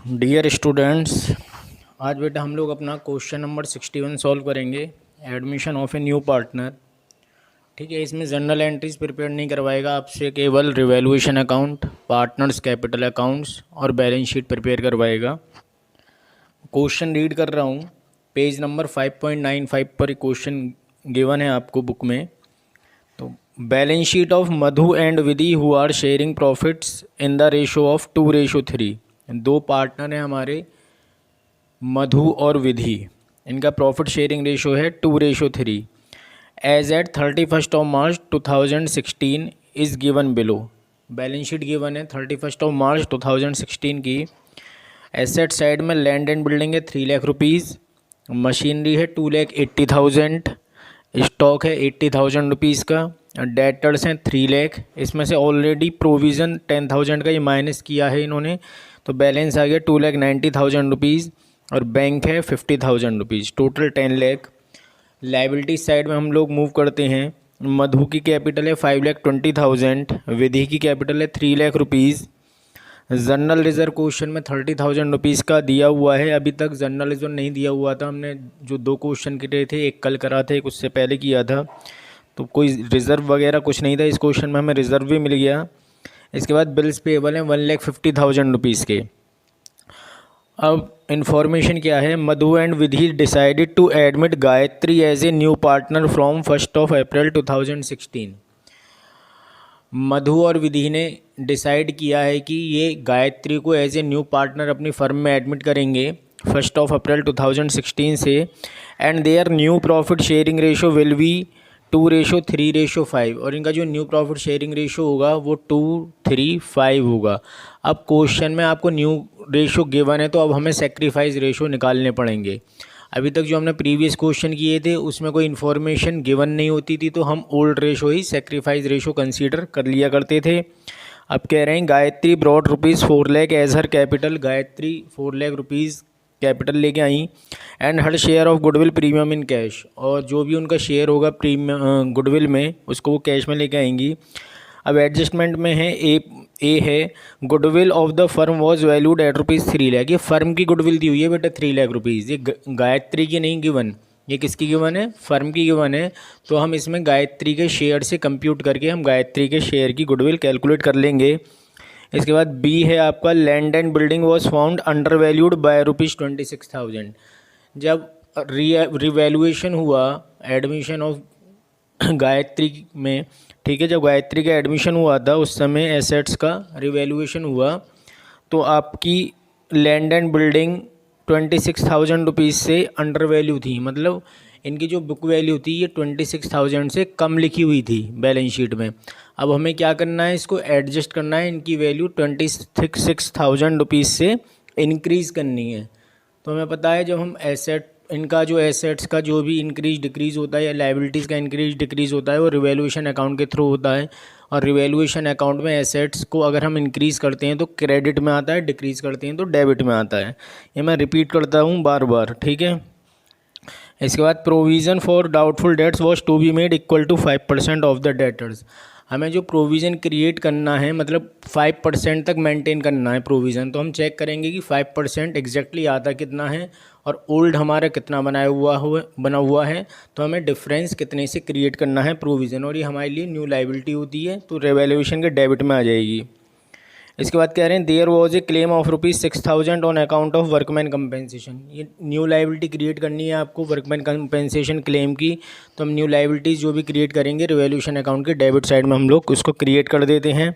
Dear students, आज बेटा हम लोग अपना क्वेश्चन नंबर 61 सॉल्व करेंगे। Admission of A new partner. ठीक है, इसमें जर्नल एंट्रीज प्रिपेयर नहीं करवाएगा आपसे, केवल revaluation account, partners capital accounts और बैलेंस शीट प्रिपेयर करवाएगा। क्वेश्चन रीड कर रहा हूँ, पेज नंबर 5.95 पर क्वेश्चन गिवन है आपको बुक में। तो balance sheet of Madhu and Vidhi who are sharing profits in the ratio of 2:3। दो पार्टनर हैं हमारे, मधु और विधि। इनका प्रॉफिट शेयरिंग रेशो है 2:3। As at 31 March 2016 is given below. Balance sheet given है 31 मार्च 2016 की। एसेट साइड में लैंड एंड बिल्डिंग है 3 लाख रुपीज़, मशीनरी है 2,80,000, स्टॉक है 80,000 रुपीज़ का, डेटर्स हैं 3 लाख। इसमें से ऑलरेडी प्रोविज़न 10,000 का ये माइनस किया है इन्होंने, तो बैलेंस आ गया 2,90,000 रुपीज़ और बैंक है 50,000 rupees, total 10 lakh. Liability side में हम लोग मूव करते हैं। मधु की कैपिटल है 5,20,000, विधि की कैपिटल है 3 lakh rupees. General reserve question में 30,000 रुपीज़ का दिया हुआ है। अभी तक जनरल रिजर्व नहीं दिया हुआ था, हमने जो 2 क्वेश्चन करे थे, एक कल करा था, एक उससे पहले किया था, तो कोई रिज़र्व वगैरह कुछ नहीं था। इस क्वेश्चन में हमें रिज़र्व भी मिल गया। इसके बाद बिल्स पेबल हैं 1,50,000 रुपीज़ के। अब इन्फॉर्मेशन क्या है, Madhu and Vidhi decided to admit Gayatri as a new partner from 1 April 2016। Madhu और विधि ने डिसाइड किया है कि ये गायत्री को एज ए न्यू पार्टनर अपनी फर्म में एडमिट करेंगे 1 अप्रैल 2016 से। And their new profit sharing ratio will be 2:3:5। और इनका जो न्यू प्रॉफिट शेयरिंग रेशो होगा वो 2:3:5 होगा। अब क्वेश्चन में आपको न्यू रेशो गिवन है, तो अब हमें सेक्रीफाइस रेशो निकालने पड़ेंगे। अभी तक जो हमने प्रीवियस क्वेश्चन किए थे उसमें कोई इन्फॉर्मेशन गिवन नहीं होती थी, तो हम ओल्ड रेशो ही सेक्रीफाइस रेशो कंसीडर कर लिया करते थे। अब कह रहे हैं Gayatri brought ₹4 lakh as her capital. Gayatri 4 lakh rupees capital लेके आई। And her share of goodwill premium in cash, और जो भी उनका शेयर होगा प्रीमियम गुडविल में उसको वो कैश में लेके आएंगी। अब एडजस्टमेंट में है ए है goodwill of the firm was valued at ₹3 lakh. ये फर्म की गुडविल दी हुई है बेटा 3 लाख रुपीज़। ये गायत्री की नहीं गिवन, ये किसकी गिवन है, फर्म की गिवन है। तो हम इसमें गायत्री के शेयर से कंप्यूट करके हम गायत्री के शेयर की गुडविल कैलकुलेट कर लेंगे। इसके बाद बी है आपका land and building was found under valued bye ₹26,000। जब रिवैल्यूएशन हुआ एडमिशन ऑफ गायत्री में, ठीक है, जब गायत्री का एडमिशन हुआ था उस समय एसेट्स का रिवैल्यूएशन हुआ, तो आपकी लैंड एंड बिल्डिंग 26,000 रुपीज़ से अंडर वैल्यू थी। मतलब इनकी जो बुक वैल्यू थी ये 26,000 से कम लिखी हुई थी बैलेंस शीट में। अब हमें क्या करना है, इसको एडजस्ट करना है, इनकी वैल्यू 26,000 रुपीज़ से इंक्रीज़ करनी है। तो हमें पता है जब हम एसेट, इनका जो एसेट्स का जो भी इंक्रीज डिक्रीज़ होता है या लाइबिलिटीज़ का इंक्रीज डिक्रीज़ होता है वो रिवैल्यूएशन अकाउंट के थ्रू होता है। और रिवैल्यूएशन अकाउंट में एसेट्स को अगर हम इंक्रीज़ करते हैं तो क्रेडिट में आता है, डिक्रीज़ करते हैं तो डेबिट में आता है। ये मैं रिपीट करता हूँ बार बार, ठीक है। इसके बाद provision for doubtful debts was to be made equal to 5% of the debtors. हमें जो प्रोविज़न क्रिएट करना है मतलब 5% तक मेंटेन करना है प्रोविज़न। तो हम चेक करेंगे कि 5% एग्जैक्टली आता कितना है और ओल्ड हमारा कितना बना हुआ है, तो हमें डिफरेंस कितने से क्रिएट करना है प्रोविज़न, और ये हमारे लिए न्यू लाइबिलिटी होती है, तो रिवैल्यूएशन के डेबिट में आ जाएगी। इसके बाद कह रहे हैं there was a claim of ₹6,000 on account of workman compensation. ये न्यू लाइबिलिटी क्रिएट करनी है आपको वर्कमैन कंपेंसेशन क्लेम की। तो हम न्यू लाइबिलिटीज़ जो भी क्रिएट करेंगे रिवैल्यूएशन अकाउंट के डेबिट साइड में हम लोग उसको क्रिएट कर देते हैं।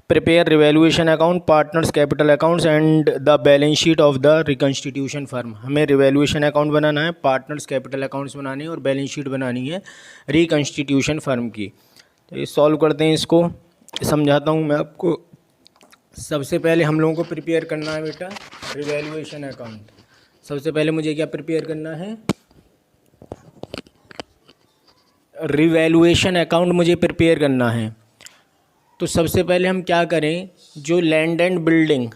Prepare revaluation account, partners capital accounts and the balance sheet of the reconstitution firm. हमें रिवैल्यूएशन अकाउंट बनाना है, पार्टनर्स कैपिटल अकाउंट्स बनाने हैं और बैलेंस शीट बनानी है रिकन्स्टिट्यूशन फर्म की। तो ये सॉल्व करते हैं, इसको समझाता हूँ मैं आपको। सबसे पहले हम लोगों को प्रिपेयर करना है बेटा रिवैल्यूएशन अकाउंट। सबसे पहले मुझे क्या प्रिपेयर करना है, रिवैल्यूएशन अकाउंट मुझे प्रिपेयर करना है। तो सबसे पहले हम क्या करें, जो land and building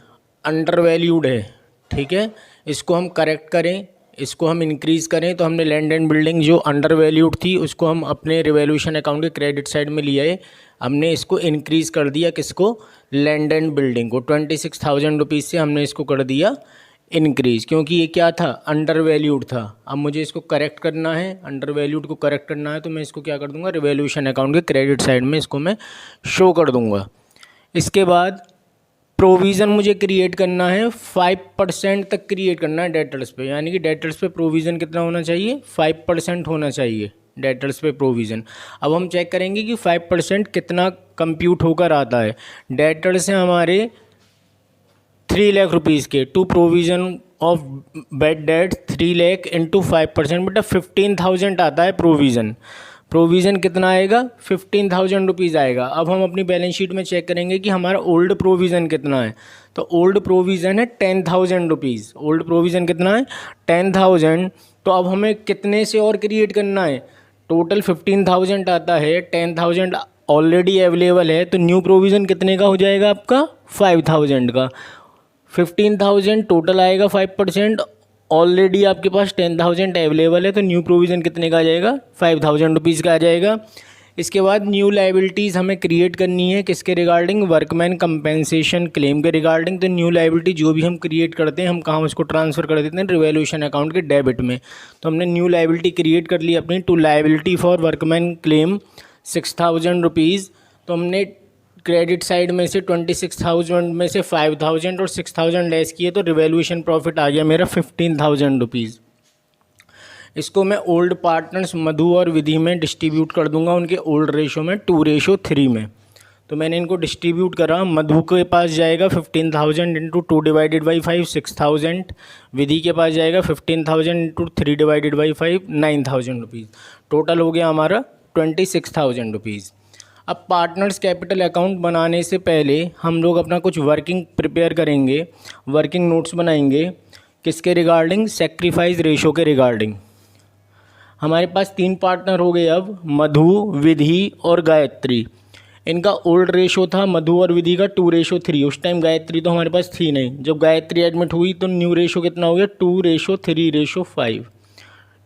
under valued है, ठीक है, इसको हम करेक्ट करें, इसको हम इंक्रीज़ करें। तो हमने लैंड एंड बिल्डिंग जो अंडर वैल्यूड थी उसको हम अपने रिवैल्यूएशन अकाउंट के क्रेडिट साइड में लिया है। हमने इसको इंक्रीज़ कर दिया, किसको, लैंड एंड बिल्डिंग को 26,000 रुपीज़ से हमने इसको कर दिया इंक्रीज़, क्योंकि ये क्या था, अंडर वैल्यूड था। अब मुझे इसको करेक्ट करना है, अंडर वैल्यूड को करेक्ट करना है, तो मैं इसको क्या कर दूंगा, रिवैल्यूएशन अकाउंट के क्रेडिट साइड में इसको मैं शो कर दूंगा। इसके बाद प्रोविज़न मुझे क्रिएट करना है, 5% तक क्रिएट करना है डेटर्स पे, यानी कि डेटर्स पे प्रोविज़न कितना होना चाहिए, 5% होना चाहिए डेटर्स पे प्रोविज़न। अब हम चेक करेंगे कि 5% कितना कंप्यूट होकर आता है। डेटर्स हैं हमारे 3 लाख रुपीज़ के, to provision of bad debt 3 lakh into 5%, बेटा 15,000 आता है प्रोविज़न। प्रोविज़न कितना आएगा, 15,000 रुपीज़ आएगा। अब हम अपनी बैलेंस शीट में चेक करेंगे कि हमारा ओल्ड प्रोविज़न कितना है, तो ओल्ड प्रोविज़न है 10,000 रुपीज़। ओल्ड प्रोविज़न कितना है, 10,000। तो अब हमें कितने से और क्रिएट करना है, टोटल 15,000 आता है, 10,000 ऑलरेडी अवेलेबल है, तो न्यू प्रोविज़न कितने का हो जाएगा आपका, 5,000 का। 15,000 टोटल आएगा, 5% ऑलरेडी आपके पास 10,000 अवेलेबल है, तो न्यू प्रोविज़न कितने का आ जाएगा, 5,000 रुपीज़ का आ जाएगा। इसके बाद न्यू लायबिलिटीज़ हमें क्रिएट करनी है, किसके रिगार्डिंग, वर्कमैन कंपेंसेशन क्लेम के रिगार्डिंग। तो न्यू लायबिलिटी जो भी हम क्रिएट करते हैं, हम कहाँ उसको ट्रांसफ़र कर देते हैं, रिवैल्यूएशन अकाउंट के डेबिट में। तो हमने न्यू लायबिलिटी क्रिएट कर ली अपनी, to liability for workman claim 6,000 rupees. तो हमने क्रेडिट साइड में से 26,000 में से 5,000 और 6,000 लेस किए, तो रिवैल्यूएशन प्रॉफिट आ गया मेरा 15,000 रुपीज़। इसको मैं ओल्ड पार्टनर्स मधु और विधि में डिस्ट्रीब्यूट कर दूंगा, उनके ओल्ड रेशो में 2:3 में। तो मैंने इनको डिस्ट्रीब्यूट करा, मधु के पास जाएगा 15,000 इंटू 2 डिवाइडेड बाई 5 6,000, विधि के पास जाएगा 15,000 into 3 divided by 5 9,000 rupees. Total हो गया हमारा 26,000 रुपीज़। अब पार्टनर्स कैपिटल अकाउंट बनाने से पहले हम लोग अपना कुछ वर्किंग प्रिपेयर करेंगे, वर्किंग नोट्स बनाएंगे, किसके रिगार्डिंग, सेक्रीफाइस रेशो के रिगार्डिंग। हमारे पास 3 पार्टनर हो गए अब, मधु, विधि और गायत्री। इनका ओल्ड रेशो था मधु और विधि का 2:3। उस टाइम गायत्री तो हमारे पास थी नहीं। जब गायत्री एडमिट हुई तो न्यू रेशो कितना हो गया, 2:3:5।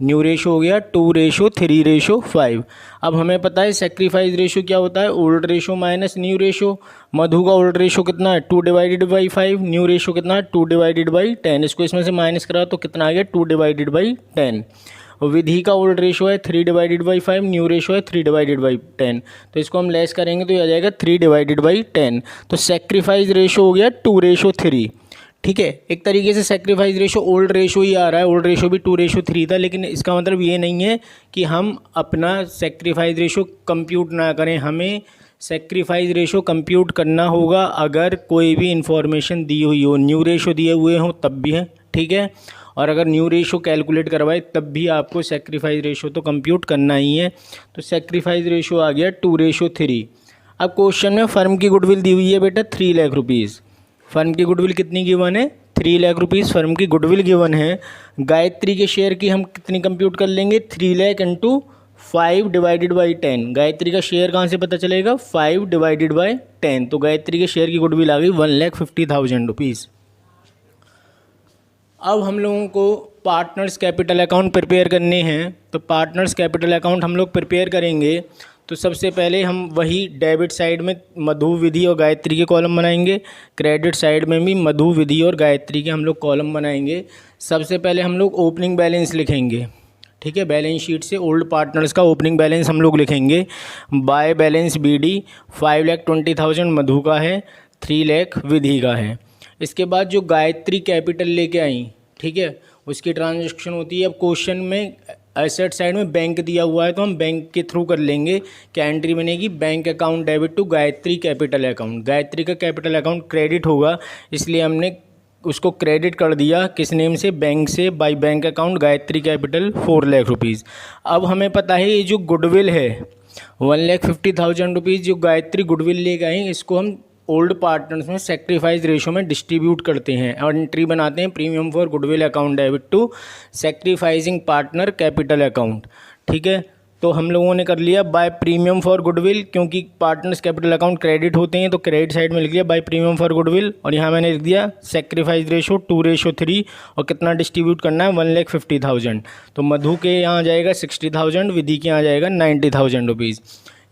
न्यू रेशो हो गया 2:3:5। अब हमें पता है सेक्रीफाइस रेशो क्या होता है, old ratio minus new ratio. Madhu का ओल्ड रेशो कितना है, 2/5, न्यू रेशो कितना है, 2/10। इसको इसमें से माइनस करा तो कितना आ गया, 2/10। और विधि का ओल्ड रेशो है 3/5, न्यू रेशो है 3/10। तो इसको हम लेस करेंगे तो ये आ जाएगा 3/10। तो सेक्रीफाइस रेशो हो गया 2:3। ठीक है, एक तरीके से सेक्रीफाइस रेशो ओल्ड रेशो ही आ रहा है, ओल्ड रेशो भी 2:3 था, लेकिन इसका मतलब ये नहीं है कि हम अपना सेक्रीफाइस रेशो कंप्यूट ना करें। हमें सेक्रीफाइस रेशो कंप्यूट करना होगा अगर कोई भी इंफॉर्मेशन दी हुई हो, न्यू रेशो दिए हुए हों तब भी है, ठीक है, और अगर न्यू रेशो कैलकुलेट करवाए तब भी आपको सेक्रीफाइस रेशो तो कंप्यूट करना ही है। तो सेक्रीफाइस रेशो आ गया 2:3। अब क्वेश्चन में फर्म की गुडविल दी हुई है बेटा 3 लाख रुपीज़। फर्म की गुडविल कितनी गिवन है, 3 लाख रुपीज़ फर्म की गुडविल गिवन है। गायत्री के शेयर की हम कितनी कंप्यूट कर लेंगे, 3 lakh into 5 divided by 10। Gayatri का शेयर कहाँ से पता चलेगा, 5 डिवाइडेड बाई 10। तो गायत्री के शेयर की गुडविल आ गई 1,50,000 रुपीज़। अब हम लोगों को पार्टनर्स कैपिटल अकाउंट प्रिपेयर करने हैं। तो पार्टनर्स कैपिटल अकाउंट हम लोग प्रिपेयर करेंगे तो सबसे पहले हम वही डेबिट साइड में मधु, विधि और गायत्री के कॉलम बनाएंगे, क्रेडिट साइड में भी मधु, विधि और गायत्री के हम लोग कॉलम बनाएंगे। सबसे पहले हम लोग ओपनिंग बैलेंस लिखेंगे, ठीक है, बैलेंस शीट से ओल्ड पार्टनर्स का ओपनिंग बैलेंस हम लोग लिखेंगे। बाय बैलेंस BD 5,20,000 मधु का है, 3 लाख विधि का है। इसके बाद जो गायत्री कैपिटल लेके आई, ठीक है, उसकी ट्रांजैक्शन होती है। अब क्वेश्चन में एसेट साइड में बैंक दिया हुआ है तो हम बैंक के थ्रू कर लेंगे। क्या एंट्री बनेगी, bank account debit to Gayatri capital account. Gayatri का कैपिटल अकाउंट क्रेडिट होगा, इसलिए हमने उसको क्रेडिट कर दिया, किस नेम से, बैंक से, by bank account Gayatri capital 4 lakh rupees. अब हमें पता है ये जो गुडविल है 1,50,000 रुपीज़ जो गायत्री गुडविल लेके आई, इसको हम ओल्ड पार्टनर्स में सेक्रीफाइस रेशो में डिस्ट्रीब्यूट करते हैं और एंट्री बनाते हैं premium for goodwill account debit to sacrificing partner capital account. ठीक है, तो हम लोगों ने कर लिया बाय प्रीमियम फॉर गुडविल, क्योंकि पार्टनर्स कैपिटल अकाउंट क्रेडिट होते हैं तो क्रेडिट साइड में लिख दिया बाय प्रीमियम फॉर गुडविल, और यहाँ मैंने लिख दिया सेक्रीफाइस रेशो 2:3 और कितना डिस्ट्रीब्यूट करना है 1,50,000। तो मधु के यहाँ जाएगा 60,000, विधि के यहाँ जाएगा 90,000 रुपीज़।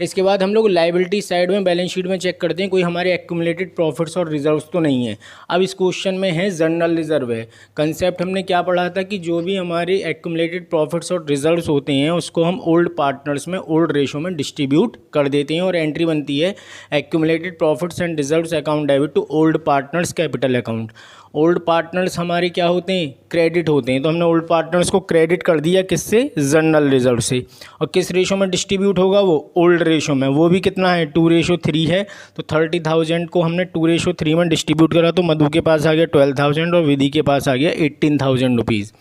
इसके बाद हम लोग लाइबिलिटी साइड में बैलेंस शीट में चेक करते हैं कोई हमारे एक्यूमुलेटेड प्रॉफिट्स और रिजर्व्स तो नहीं है। अब इस क्वेश्चन में है जनरल रिजर्व है। कंसेप्ट हमने क्या पढ़ा था कि जो भी हमारे एक्यूमुलेटेड प्रॉफिट्स और रिजर्व्स होते हैं उसको हम ओल्ड पार्टनर्स में ओल्ड रेशो में डिस्ट्रीब्यूट कर देते हैं और एंट्री बनती है accumulated profits and reserves account debit to old partners capital account. Old partners हमारे क्या होते हैं, क्रेडिट होते हैं, तो हमने ओल्ड पार्टनर्स को क्रेडिट कर दिया किससे, जनरल रिजर्व से। और किस रेशो में डिस्ट्रीब्यूट होगा, वो ओल्ड रेशो में। वो भी कितना है, 2:3 है। तो 30,000 को हमने 2:3 में डिस्ट्रीब्यूट करा तो मधु के पास आ गया 12,000 और विधि के पास आ गया 18,000 रुपीज़।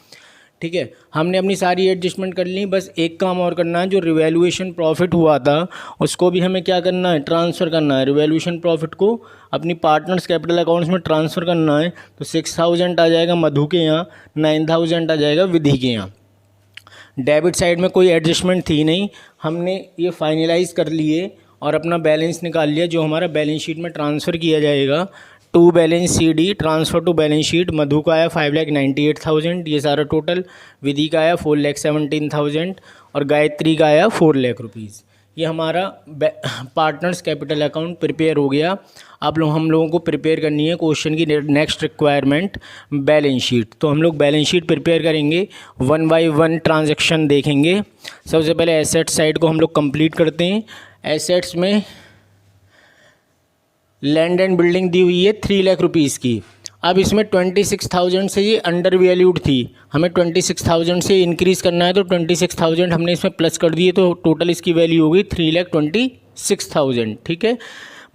ठीक है, हमने अपनी सारी एडजस्टमेंट कर ली। बस एक काम और करना है, जो रिवैल्यूएशन प्रॉफिट हुआ था उसको भी हमें क्या करना है, ट्रांसफ़र करना है। रिवैल्यूएशन प्रॉफिट को अपनी पार्टनर्स कैपिटल अकाउंट्स में ट्रांसफ़र करना है। तो 6,000 आ जाएगा मधु के यहाँ, 9,000 आ जाएगा विधि के यहाँ। डेबिट साइड में कोई एडजस्टमेंट थी नहीं, हमने ये फाइनलाइज कर लिए और अपना बैलेंस निकाल लिया जो हमारा बैलेंस शीट में ट्रांसफ़र किया जाएगा। To balance CD transfer to balance sheet. Madhu का आया 5,98,000, ये सारा टोटल। विधि का आया 4,17,000 और गायत्री का आया 4 लाख रुपीज़। ये हमारा पार्टनर्स कैपिटल अकाउंट प्रिपेयर हो गया। अब हम लोगों को प्रिपेयर करनी है क्वेश्चन की नेक्स्ट रिक्वायरमेंट, बैलेंस शीट। तो हम लोग बैलेंस शीट प्रिपेयर करेंगे, 1 बाय 1 ट्रांजैक्शन देखेंगे। सबसे पहले एसेट साइड को हम लोग कंप्लीट करते हैं। एसेट्स में लैंड एंड बिल्डिंग दी हुई है 3 लाख रुपीज़ की। अब इसमें 26,000 से ये अंडर वैल्यूड थी, हमें 26,000 से इंक्रीज़ करना है, तो 26,000 हमने इसमें प्लस कर दिए, तो टोटल इसकी वैल्यू होगी 3,26,000। ठीक है,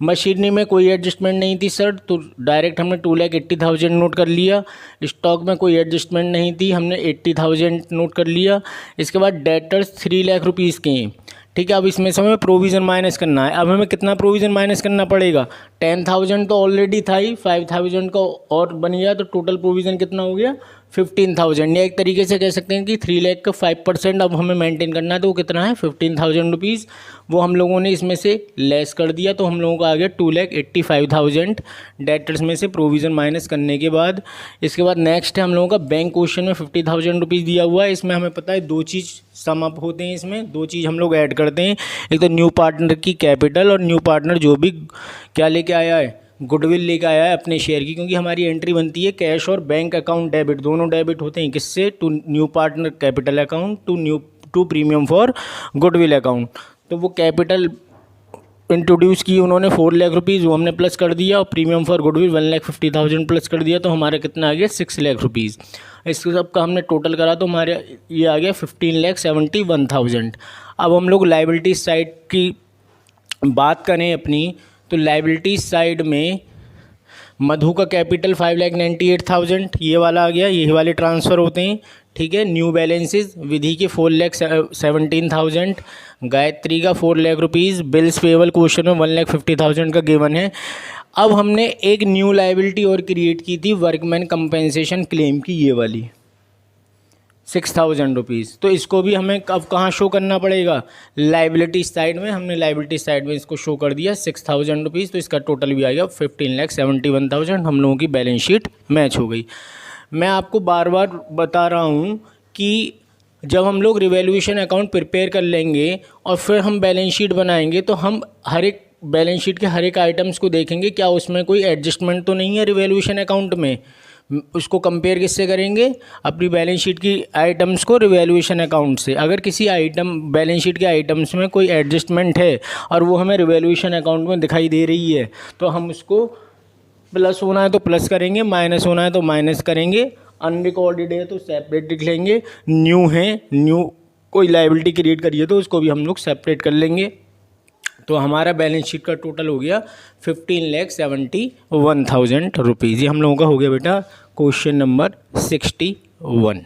मशीनरी में कोई एडजस्टमेंट नहीं थी सर, तो डायरेक्ट हमने 2,80,000 नोट कर लिया। स्टॉक में कोई एडजस्टमेंट नहीं थी, हमने 80,000 नोट कर लिया। इसके बाद डेटर्स 3 लाख रुपीज़ के हैं। ठीक है, अब इसमें से हमें प्रोविज़न माइनस करना है। अब हमें कितना प्रोविज़न माइनस करना पड़ेगा, 10,000 तो ऑलरेडी था ही, 5,000 का और बन गया, तो टोटल प्रोविज़न कितना हो गया, 15,000। या एक तरीके से कह सकते हैं कि 3 लाख का 5% अब हमें मेंटेन करना है, तो वो कितना है, 15,000 रुपीज़। वो हम लोगों ने इसमें से लेस कर दिया, तो हम लोगों का आ गया 2,85,000 डेटर्स में से प्रोविज़न माइनस करने के बाद। इसके बाद नेक्स्ट है हम लोगों का बैंक क्वेश्चन में 50,000 रुपीज़ दिया हुआ है। इसमें हमें पता है 2 चीज़ सम अप होते हैं, इसमें 2 चीज़ हम लोग ऐड करते हैं। एक तो न्यू पार्टनर की कैपिटल, और न्यू पार्टनर जो भी क्या लेके आया है, गुडविल लेकर आया है अपने शेयर की, क्योंकि हमारी एंट्री बनती है कैश और बैंक अकाउंट डेबिट, दोनों डेबिट होते हैं। किससे, to new partner capital account to premium for goodwill account. तो वो कैपिटल इंट्रोड्यूस की उन्होंने 4 लाख रुपीज़, वो हमने प्लस कर दिया, और प्रीमियम फॉर गुडविल 1,50,000 प्लस कर दिया, तो हमारा कितना आ गया, 6 लाख रुपीज़। इसके सब का हमने टोटल करा तो हमारे ये आ गया 15,71,000। अब हम लोग लाइबिलिटी साइड की बात करें अपनी, तो लाइबिलिटी साइड में मधु का कैपिटल 5,98,000 ये वाला आ गया, ये वाले ट्रांसफ़र होते हैं। ठीक है, न्यू बैलेंसेस विधि के 4,17,000, गायत्री का 4 lakh rupees. Bills payable question में 1,50,000 का गिवन है। अब हमने एक न्यू लाइबिलिटी और क्रिएट की थी, वर्कमैन कंपेंसेशन क्लेम की, ये वाली 6,000 रुपीज़। तो इसको भी हमें अब कहाँ शो करना पड़ेगा, लाइबिलिटी साइड में। हमने लाइबिलिटी साइड में इसको शो कर दिया 6,000 रुपीज़, तो इसका टोटल भी आ गया 15,71,000। हम लोगों की बैलेंस शीट मैच हो गई। मैं आपको बार बार बता रहा हूँ कि जब हम लोग रिवैल्यूएशन अकाउंट प्रिपेयर कर लेंगे और फिर हम बैलेंस शीट बनाएंगे, तो हम हर एक बैलेंस शीट के हर एक आइटम्स को देखेंगे, क्या उसमें कोई एडजस्टमेंट तो नहीं है रिवैल्यूएशन अकाउंट में। उसको कंपेयर किससे करेंगे, अपनी बैलेंस शीट की आइटम्स को रिवैल्यूएशन अकाउंट से। अगर किसी आइटम बैलेंस शीट के आइटम्स में कोई एडजस्टमेंट है और वो हमें रिवैल्यूएशन अकाउंट में दिखाई दे रही है, तो हम उसको प्लस होना है तो प्लस करेंगे, माइनस होना है तो माइनस करेंगे। अनरिकॉर्डेड है तो सेपरेट लिख लेंगे, न्यू कोई लाइबिलिटी क्रिएट करिए तो उसको भी हम लोग सेपरेट कर लेंगे। तो हमारा बैलेंस शीट का टोटल हो गया 15,71,000 रुपीज़। ये हम लोगों का हो गया बेटा क्वेश्चन नंबर 61।